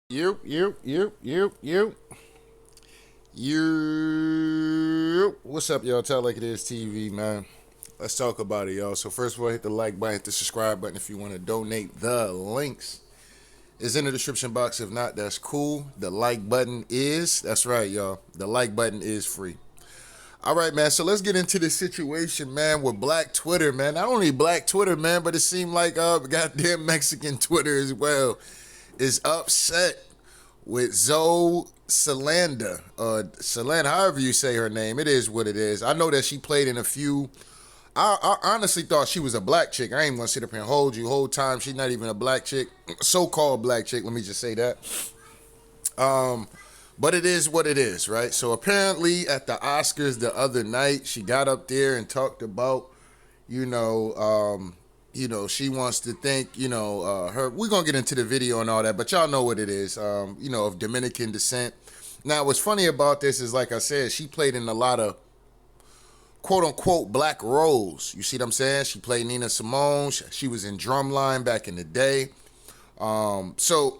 You. What's up, y'all? Tell Like It Is TV, man. Let's talk about it, y'all. So first of all, hit the like button, hit the subscribe button if you want to donate. The links is in the description box. If not, that's cool. The like button is, that's right, y'all. The like button is free. All right, man. So let's get into this situation, man, with Black Twitter, man. Not only Black Twitter, man, but it seemed like goddamn Mexican Twitter as well is upset with Zoe Salanda, Salanda, however you say her name. It is what it is. I know that she played in a few. I honestly thought she was a black chick. I ain't gonna sit up here and hold you whole time. She's not even a black chick, so-called black chick. Let me just say that. But it is what it is, right? So apparently at the Oscars the other night, she got up there and talked about, she wants to thank, her. We're gonna get into the video and all that, but y'all know what it is, of Dominican descent. Now, what's funny about this is, like I said, she played in a lot of quote unquote black roles. You see what I'm saying? She played Nina Simone. She was in Drumline back in the day. So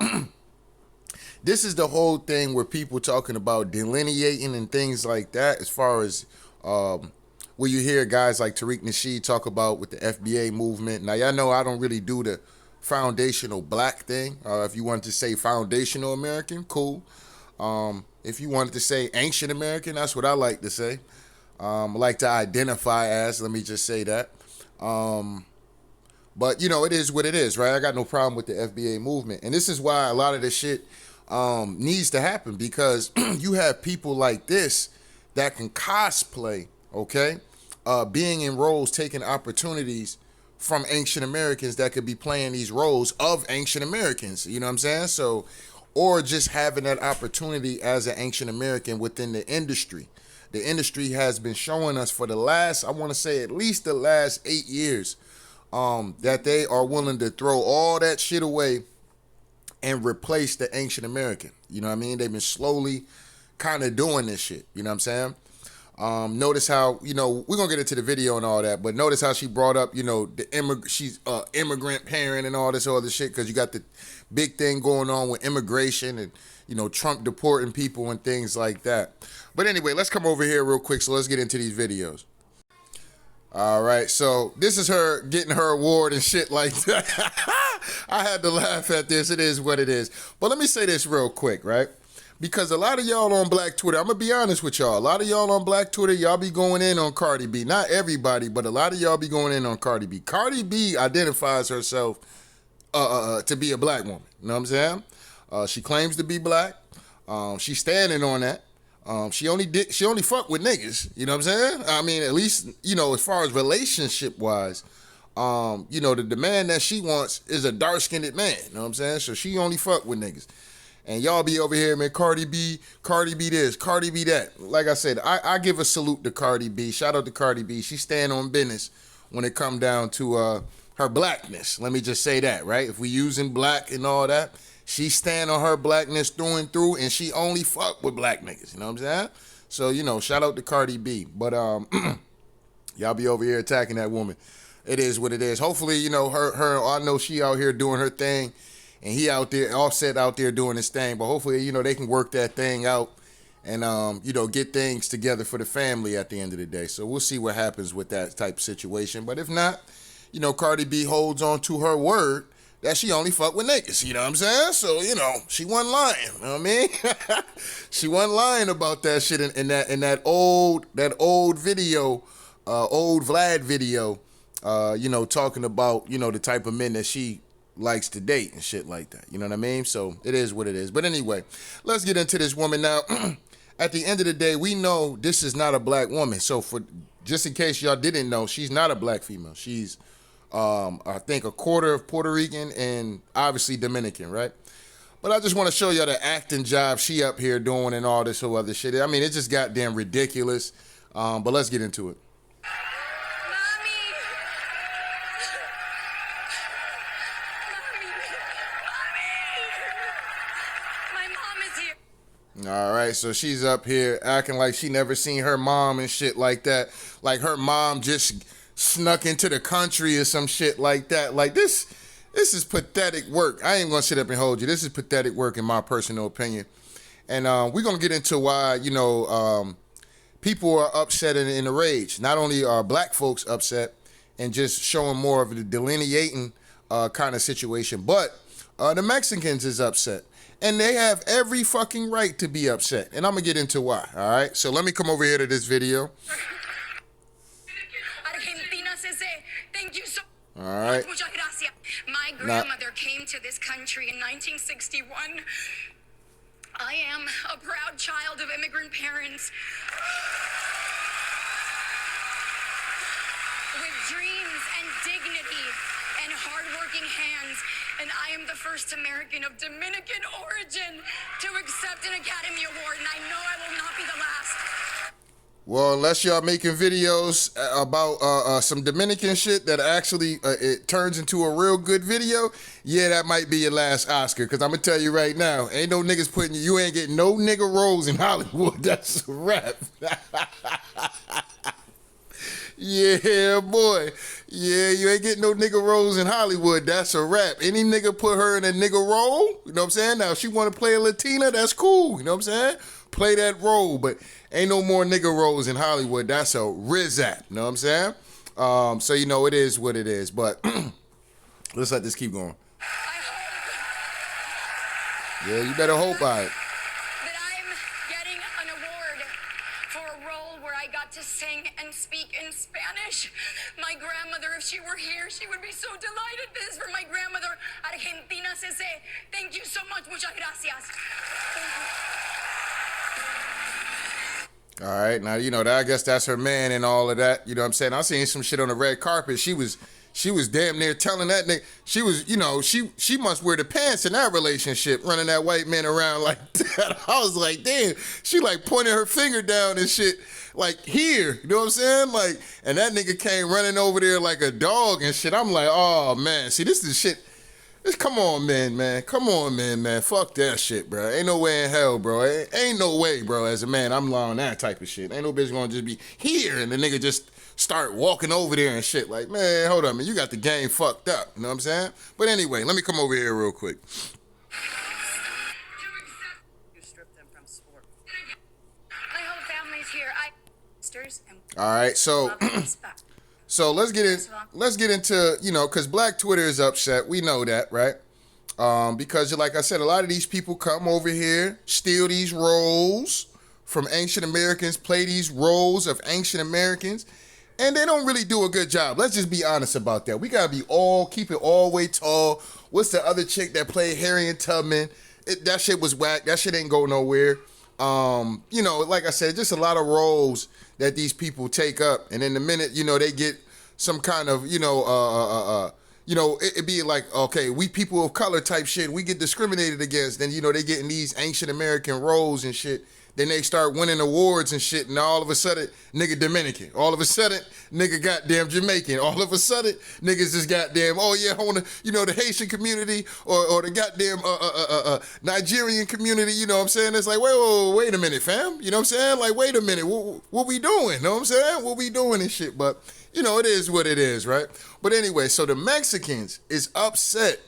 this is the whole thing where people talking about delineating and things like that, as far as where you hear guys like Tariq Nasheed talk about with the FBA movement. Now, y'all know I don't really do the foundational black thing. If you wanted to say foundational American, cool. If you wanted to say ancient American, that's what I like to say. I like to identify as, let me just say that. But, it is what it is, right? I got no problem with the FBA movement. And this is why a lot of this shit needs to happen, because you have people like this that can cosplay, okay? Being in roles, taking opportunities from ancient Americans that could be playing these roles of ancient Americans, you know what I'm saying? So, or just having that opportunity as an ancient American within the industry. The industry has been showing us for the last, I want to say at least the last 8 years, that they are willing to throw all that shit away and replace the ancient American. You know what I mean? They've been slowly kind of doing this shit. You know what I'm saying? Notice how, we're going to get into the video and all that, but notice how she brought up, she's an immigrant parent and all this other shit, because you got the big thing going on with immigration and, Trump deporting people and things like that. But anyway, let's come over here real quick, so let's get into these videos. All right, so this is her getting her award and shit like that. I had to laugh at this. It is what it is. But let me say this real quick, right? Because a lot of y'all on Black Twitter, I'm going to be honest with y'all. A lot of y'all on Black Twitter, y'all be going in on Cardi B. Not everybody, but a lot of y'all be going in on Cardi B. Cardi B identifies herself to be a black woman. You know what I'm saying? She claims to be black. She's standing on that. She only fuck with niggas. You know what I'm saying? I mean, at least, as far as relationship wise, the man that she wants is a dark-skinned man. You know what I'm saying? So she only fuck with niggas. And y'all be over here, man, Cardi B this, Cardi B that. Like I said, I give a salute to Cardi B. Shout out to Cardi B. She stand on business when it come down to her blackness. Let me just say that, right? If we using black and all that, she stand on her blackness through and through, and she only fuck with black niggas. You know what I'm saying? So, shout out to Cardi B. But y'all be over here attacking that woman. It is what it is. Hopefully, her I know she out here doing her thing, and he out there, Offset out there doing his thing. But hopefully, they can work that thing out and, get things together for the family at the end of the day. So we'll see what happens with that type of situation. But if not, Cardi B holds on to her word that she only fuck with niggas. You know what I'm saying? So, she wasn't lying. You know what I mean? She wasn't lying about that shit in that old video, old Vlad video, talking about, the type of men that she likes to date and shit like that. You know what I mean? So it is what it is. But anyway, let's get into this woman now. At the end of the day, we know this is not a black woman. So for just in case y'all didn't know, she's not a black female. She's I think a quarter of Puerto Rican and obviously Dominican, right? But I just want to show y'all the acting job she up here doing and all this whole other shit. I mean, it's just goddamn ridiculous. But let's get into it. All right, so she's up here acting like she never seen her mom and shit like that. Like her mom just snuck into the country or some shit like that. Like this This is pathetic work. I ain't gonna sit up and hold you. This is pathetic work in my personal opinion. And we're gonna get into why, people are upset and in a rage. Not only are black folks upset and just showing more of the delineating kind of situation, but the Mexicans is upset. And they have every fucking right to be upset. And I'm gonna get into why, all right? So let me come over here to this video. Thank you so much. All right. My grandmother came to this country in 1961. I am a proud child of immigrant parents with dreams and dignity and hardworking hands. And I am the first American of Dominican origin to accept an Academy Award, and I know I will not be the last. Well, unless y'all making videos about some Dominican shit that actually it turns into a real good video, yeah, that might be your last Oscar. Because I'm going to tell you right now, ain't no niggas putting you ain't getting no nigga roles in Hollywood. That's a wrap. Yeah, boy. Yeah, you ain't getting no nigga roles in Hollywood. That's a wrap. Any nigga put her in a nigga role, you know what I'm saying? Now, if she want to play a Latina, that's cool. You know what I'm saying? Play that role, but ain't no more nigga roles in Hollywood. That's a rizat. You know what I'm saying? So, it is what it is. But let's let this keep going. Yeah, you better hope by it. That I'm getting an award for a role where I got to sing and speak in Spanish. My grandmother, if she were here, she would be so delighted. This is for my grandmother, Argentina CC. Thank you so much. Muchas gracias. Thank you. All right, now I guess that's her man and all of that. You know what I'm saying? I seen some shit on the red carpet. She was damn near telling that nigga she was, she must wear the pants in that relationship, running that white man around like that. I was like, damn, she like pointing her finger down and shit, like here, you know what I'm saying? Like, and that nigga came running over there like a dog and shit. I'm like, oh man, see, this is shit. Come on, man. Come on, man. Fuck that shit, bro. Ain't no way in hell, bro. Ain't no way, bro. As a man, I'm allowing that type of shit. Ain't no bitch gonna just be here and the nigga just start walking over there and shit. Like, man, hold on, man. You got the game fucked up. You know what I'm saying? But anyway, let me come over here real quick. You strip them from sport. My whole family's here. All right, so so let's get into, because Black Twitter is upset. We know that, right? Because like I said, a lot of these people come over here, steal these roles from ancient Americans, play these roles of ancient Americans, and they don't really do a good job. Let's just be honest about that. We gotta keep it all way tall. What's the other chick that played Harriet Tubman? That shit was whack. That shit ain't go nowhere. Like I said, just a lot of roles that these people take up, and in the minute, they get some kind of, it'd be like, okay, we people of color type shit, we get discriminated against, then, they get in these ancient American roles and shit, then they start winning awards and shit, and all of a sudden, nigga Dominican, all of a sudden, nigga goddamn Jamaican, all of a sudden, niggas just goddamn, oh yeah, I wanna, the Haitian community, or the goddamn, Nigerian community, you know what I'm saying? It's like, wait a minute, fam, you know what I'm saying? Like, wait a minute, what we doing, you know what I'm saying? What we doing and shit, but, it is what it is, right? But anyway, so the Mexicans is upset,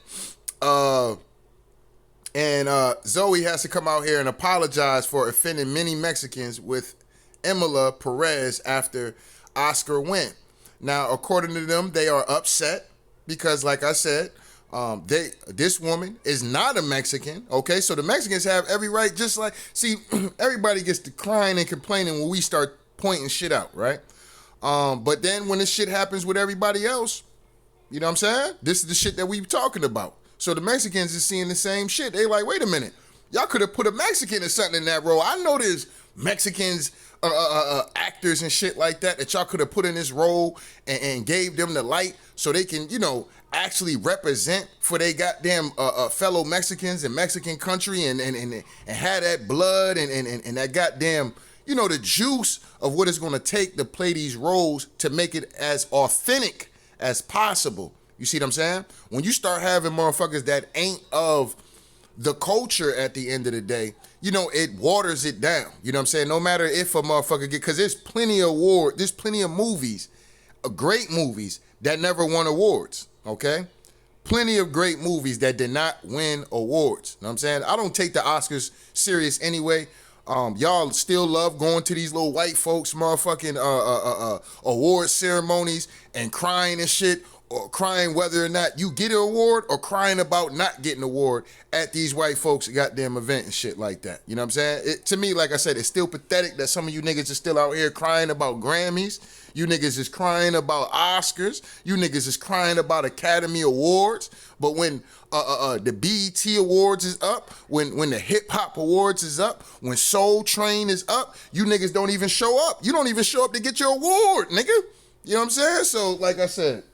and Zoe has to come out here and apologize for offending many Mexicans with Emila Perez after Oscar win. Now, according to them, they are upset because, like I said, this woman is not a Mexican, okay? So the Mexicans have every right, just like, see, everybody gets to crying and complaining when we start pointing shit out, right? But then when this shit happens with everybody else, you know what I'm saying? This is the shit that we talking about. So the Mexicans is seeing the same shit. They like, wait a minute. Y'all could have put a Mexican or something in that role. I know there's Mexicans, actors and shit like that y'all could have put in this role and gave them the light so they can, actually represent for they goddamn fellow Mexicans and Mexican country and have that blood and that goddamn, the juice of what it's going to take to play these roles to make it as authentic as possible. You see what I'm saying? When you start having motherfuckers that ain't of the culture at the end of the day, it waters it down. You know what I'm saying? No matter if a motherfucker because there's plenty of movies, great movies that never won awards, okay? plenty of great movies that did not win awards. You know what I'm saying? I don't take the Oscars serious anyway. Y'all still love going to these little white folks motherfucking award ceremonies and crying and shit, or crying whether or not you get an award, or crying about not getting an award at these white folks' goddamn event and shit like that. You know what I'm saying? To me, like I said, it's still pathetic that some of you niggas are still out here crying about Grammys. You niggas is crying about Oscars. You niggas is crying about Academy Awards. But when the BET Awards is up, when the Hip Hop Awards is up, when Soul Train is up, you niggas don't even show up. You don't even show up to get your award, nigga. You know what I'm saying? So, like I said,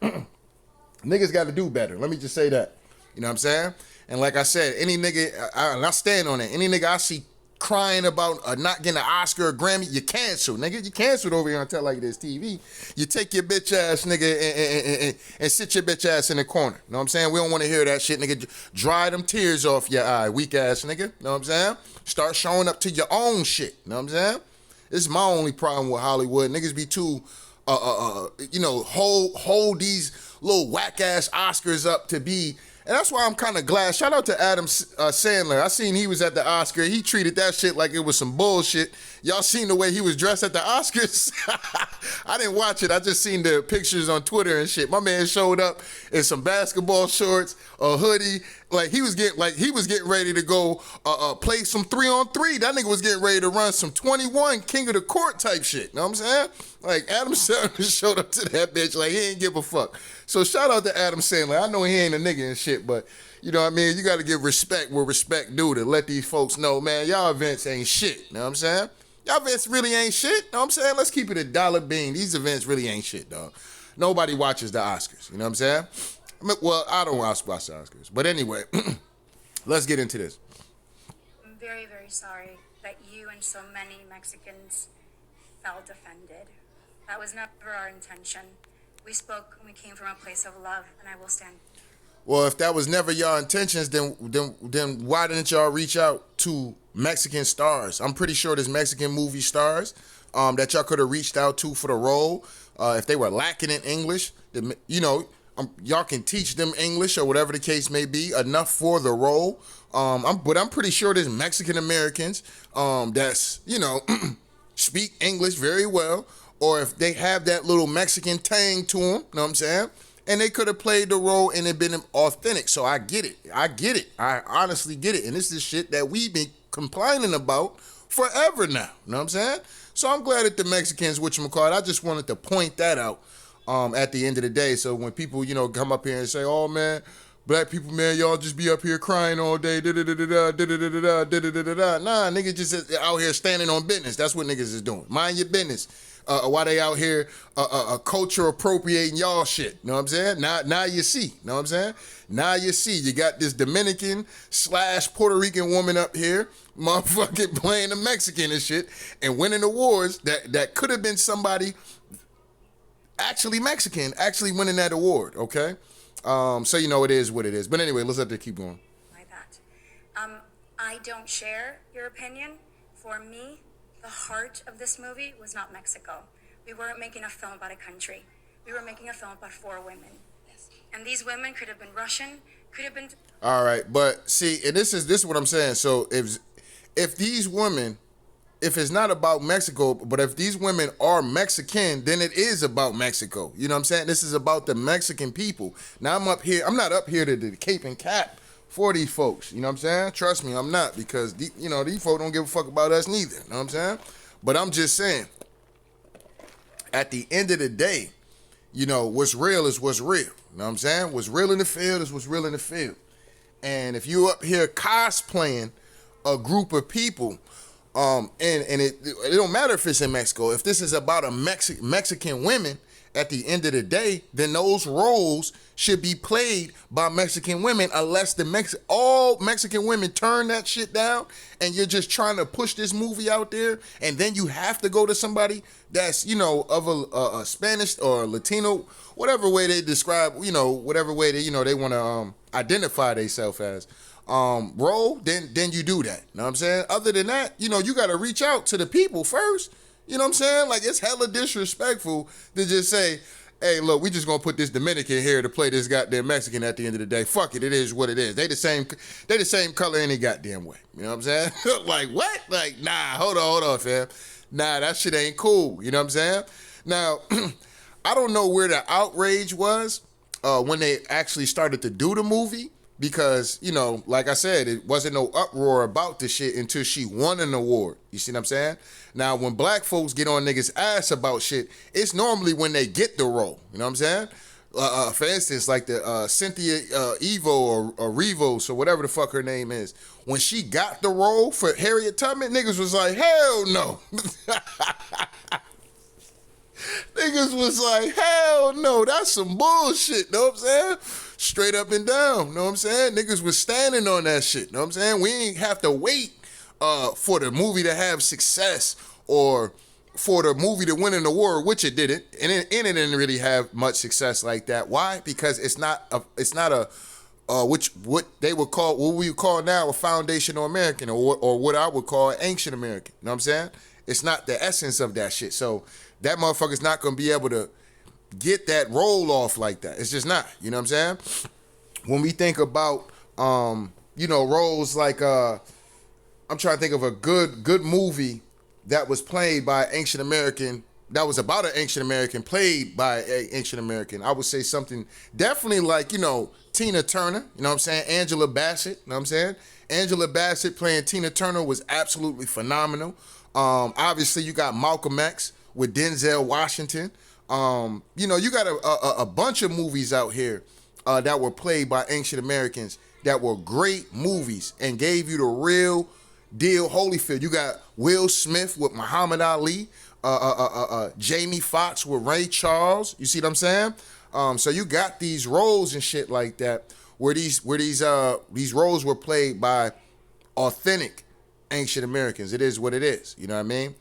niggas got to do better. Let me just say that. You know what I'm saying? And like I said, any nigga, and I stand on it, any nigga I see crying about not getting an Oscar or Grammy, you cancel, nigga. You canceled over here on Tell Like This TV. You take your bitch ass, nigga, and sit your bitch ass in the corner. You know what I'm saying? We don't want to hear that shit, nigga. Dry them tears off your eye, weak ass nigga. You know what I'm saying? Start showing up to your own shit. You know what I'm saying? This is my only problem with Hollywood. Niggas be too, hold these little whack ass Oscars up to be. And that's why I'm kind of glad. Shout out to Adam Sandler. I seen he was at the Oscar. He treated that shit like it was some bullshit. Y'all seen the way he was dressed at the Oscars? I didn't watch it. I just seen the pictures on Twitter and shit. My man showed up in some basketball shorts, a hoodie. Like he was getting ready to go play some 3-on-3. That nigga was getting ready to run some 21 King of the Court type shit. You know what I'm saying? Like Adam Sandler showed up to that bitch like he ain't give a fuck. So shout out to Adam Sandler. I know he ain't a nigga and shit, but you know what I mean? You got to give respect where respect due to let these folks know, man, y'all events ain't shit. You know what I'm saying? Y'all events really ain't shit. You know what I'm saying? Let's keep it a dollar bean. These events really ain't shit, dog. Nobody watches the Oscars. You know what I'm saying? Well, I don't watch the Oscars. But anyway, let's get into this. I'm very, very sorry that you and so many Mexicans felt offended. That was never our intention. We spoke and we came from a place of love, and I will stand. Well, if that was never your intentions, then why didn't y'all reach out to Mexican stars? I'm pretty sure there's Mexican movie stars that y'all could have reached out to for the role. If they were lacking in English, y'all can teach them English or whatever the case may be, enough for the role. But I'm pretty sure there's Mexican Americans that's, speak English very well, or if they have that little Mexican tang to them, you know what I'm saying? And they could have played the role and it been authentic. So I get it. I honestly get it. And this is shit that we've been complaining about forever now. You know what I'm saying? So I'm glad that the Mexicans, whatchamacallit, I just wanted to point that out at the end of the day. So when people, come up here and say, oh, man, black people, man, y'all just be up here crying all day, da-da-da-da-da, da-da-da-da-da, da-da-da-da-da. Nah, niggas just out here standing on business. That's what niggas is doing. Mind your business. While they out here culture appropriating y'all shit. You know what I'm saying? Now you see. You know what I'm saying? Now you see. You got this Dominican / Puerto Rican woman up here, motherfucking playing the Mexican and shit, and winning awards that could have been somebody actually Mexican, actually winning that award, okay? So it is what it is. But anyway, let's let that keep going. Like that. I don't share your opinion. For me, the heart of this movie was not Mexico. We weren't making a film about a country. We were making a film about 4 women. Yes. And these women could have been Russian, could have been... All right, but see, and this is what I'm saying. So if these women, if it's not about Mexico, but if these women are Mexican, then it is about Mexico. You know what I'm saying? This is about the Mexican people. Now I'm not up here to the cape and cap for these folks, you know what I'm saying? Trust me, I'm not, because these folks don't give a fuck about us neither, you know what I'm saying? But I'm just saying, at the end of the day, what's real is what's real, you know what I'm saying? What's real in the field is what's real in the field. And if you up here cosplaying a group of people, and it don't matter if it's in Mexico, if this is about a Mexican women, at the end of the day, then those roles should be played by Mexican women, unless all Mexican women turn that shit down and you're just trying to push this movie out there, and then you have to go to somebody that's, of a Spanish or Latino, whatever way they describe, whatever way they, they want to identify themselves as, role, then you do that. You know what I'm saying? Other than that, you got to reach out to the people first. You know what I'm saying? Like, it's hella disrespectful to just say, hey, look, we just gonna put this Dominican here to play this goddamn Mexican at the end of the day. Fuck it, it is what it is. They the same color any goddamn way. You know what I'm saying? Like what? Like nah, hold on, fam. Nah, that shit ain't cool. You know what I'm saying? Now, I don't know where the outrage was when they actually started to do the movie. Because, you know, like I said, it wasn't no uproar about this shit until she won an award. You see what I'm saying? Now, when black folks get on niggas' ass about shit, it's normally when they get the role. You know what I'm saying? For instance, like the Cynthia Evo or Revos or whatever the fuck her name is. When she got the role for Harriet Tubman, niggas was like, hell no. Niggas was like, hell no, that's some bullshit, know what I'm saying? Straight up and down, know what I'm saying? Niggas was standing on that shit, know what I'm saying? We ain't have to wait for the movie to have success or for the movie to win an award, which it didn't, and it didn't really have much success like that. Why? Because it's not a what they would call, what we would call now a foundational American or what I would call ancient American, you know what I'm saying? It's not the essence of that shit. So that motherfucker's not gonna be able to get that roll off like that. It's just not. You know what I'm saying? When we think about you know, roles like I'm trying to think of a good movie that was played by ancient American, that was about an ancient American, played by an ancient American. I would say something definitely like, you know, Tina Turner, you know what I'm saying? Angela Bassett, you know what I'm saying? Angela Bassett playing Tina Turner was absolutely phenomenal. Obviously, you got Malcolm X with Denzel Washington. You know, you got a bunch of movies out here that were played by ancient Americans that were great movies and gave you the real deal Holyfield. You got Will Smith with Muhammad Ali, Jamie Foxx with Ray Charles. You see what I'm saying? So you got these roles and shit like that where these roles were played by authentic ancient Americans. It is what it is. You know what I mean?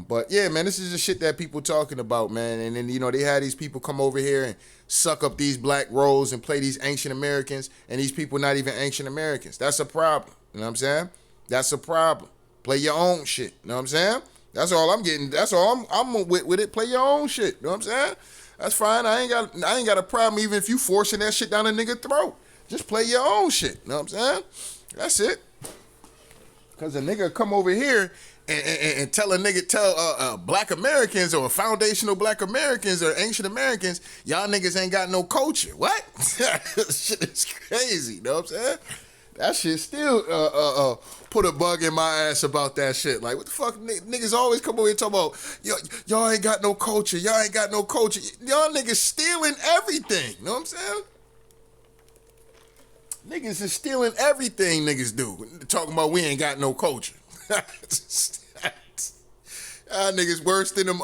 But yeah, man, this is the shit that people talking about, man. And then, you know, they had these people come over here and suck up these black roles and play these ancient Americans, and these people not even ancient Americans. That's a problem. You know what I'm saying? That's a problem. Play your own shit. You know what I'm saying? That's all I'm getting. That's all I'm with it. Play your own shit. You know what I'm saying? That's fine. I ain't got a problem even if you forcing that shit down a nigga throat. Just play your own shit. You know what I'm saying? That's it. Cause a nigga come over here and tell black Americans or foundational black Americans or ancient Americans, y'all niggas ain't got no culture. What? Shit is crazy, you know what I'm saying? That shit still put a bug in my ass about that shit. Like, what the fuck? Niggas always come over here talking about, y'all ain't got no culture. Y'all ain't got no culture. Y'all niggas stealing everything. You know what I'm saying? Niggas is stealing everything niggas do. Talking about we ain't got no culture. Niggas worse than them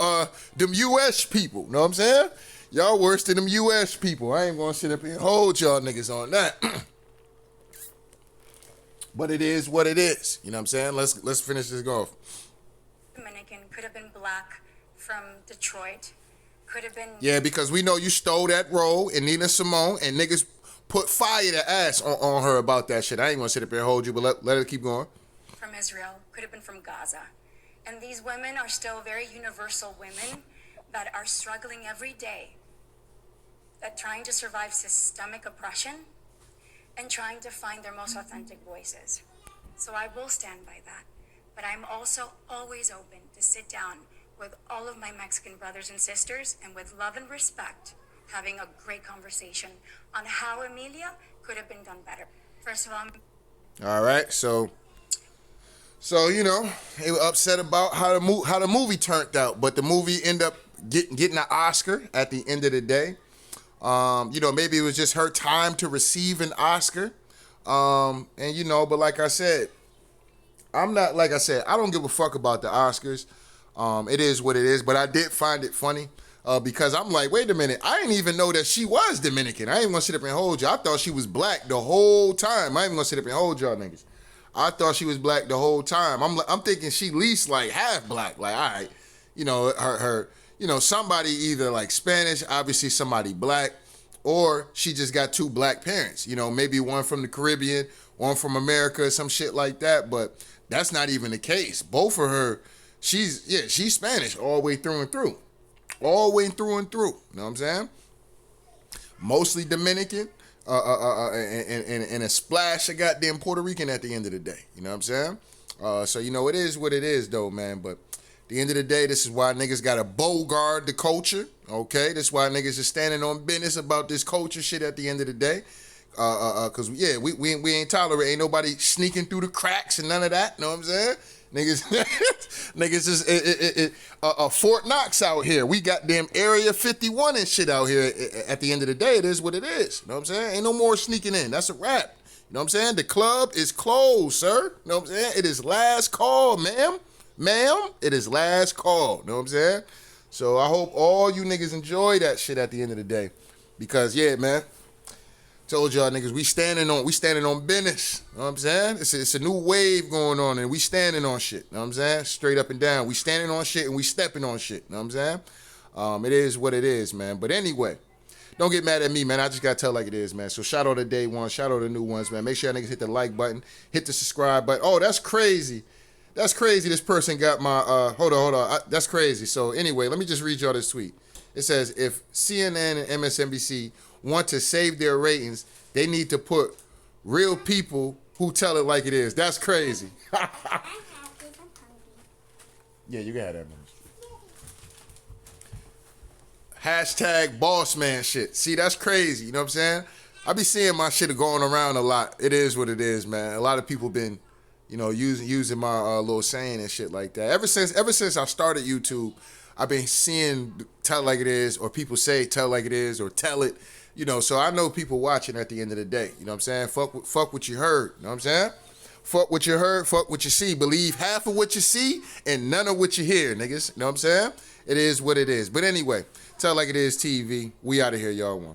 US people. Know what I'm saying? Y'all worse than them US people. I ain't gonna sit up here and hold y'all niggas on that. But it is what it is. You know what I'm saying? Let's finish this off. Dominican, could have been black from Detroit, could have been... Yeah, because we know you stole that role in Nina Simone, and niggas put fire to ass on her about that shit. I ain't gonna sit up here and hold you, but let it keep going. From Israel, could have been from Gaza. And these women are still very universal women that are struggling every day, that trying to survive systemic oppression and trying to find their most authentic voices. So I will stand by that. But I'm also always open to sit down with all of my Mexican brothers and sisters and with love and respect, having a great conversation on how Emilia could have been done better. First of all, right, so you know, they were upset about how the movie turned out, but the movie ended up getting an Oscar at the end of the day. You know, maybe it was just her time to receive an Oscar. And you know, but like I said, I don't give a fuck about the Oscars. It is what it is, but I did find it funny. Because I'm like, wait a minute, I didn't even know that she was Dominican. I ain't gonna sit up and hold you. I thought she was black the whole time. I ain't gonna sit up and hold y'all niggas. I thought she was black the whole time. I'm thinking she least like half black. Like, all right, you know, her you know, somebody either like Spanish, obviously somebody black, or she just got two black parents. You know, maybe one from the Caribbean, one from America, some shit like that. But that's not even the case. Both of her, she's Spanish all the way through and through. all the way through and through. You know what I'm saying? Mostly Dominican, and a splash of goddamn Puerto Rican at the end of the day. You know what I'm saying? So you know it is what it is though, man. But at the end of the day, this is why niggas gotta bogard the culture. Okay, this is why niggas is standing on business about this culture shit at the end of the day. Cause yeah, we ain't tolerate, ain't nobody sneaking through the cracks and none of that. Know what I'm saying? Niggas, niggas is Fort Knox out here. We got damn Area 51 and shit out here. At the end of the day, it is what it is. You know what I'm saying? Ain't no more sneaking in. That's a wrap. You know what I'm saying? The club is closed, sir. You know what I'm saying? It is last call, ma'am. Ma'am, it is last call. You know what I'm saying? So I hope all you niggas enjoy that shit at the end of the day. Because yeah, man. Told y'all niggas, we standing on business. You know what I'm saying? It's a new wave going on and we standing on shit. You know what I'm saying? Straight up and down. We standing on shit and we stepping on shit. You know what I'm saying? It is what it is, man. But anyway, don't get mad at me, man. I just gotta tell like it is, man. So shout out to day one, shout out to new ones, man. Make sure y'all niggas hit the like button, hit the subscribe button. Oh, that's crazy. That's crazy. This person got my hold on. That's crazy. So anyway, let me just read y'all this tweet. It says, if CNN and MSNBC want to save their ratings, they need to put real people who tell it like it is. That's crazy. Yeah, you can have that, man. Hashtag boss man shit. See, that's crazy. You know what I'm saying? I be seeing my shit going around a lot. It is what it is, man. A lot of people been, you know, using my little saying and shit like that. Ever since I started YouTube, I've been seeing tell like it is, or people say tell like it is, or tell it. You know, so I know people watching at the end of the day. You know what I'm saying? Fuck what you heard. You know what I'm saying? Fuck what you heard, fuck what you see. Believe half of what you see and none of what you hear, niggas. You know what I'm saying? It is what it is. But anyway, tell like it is TV. We out of here, y'all. One.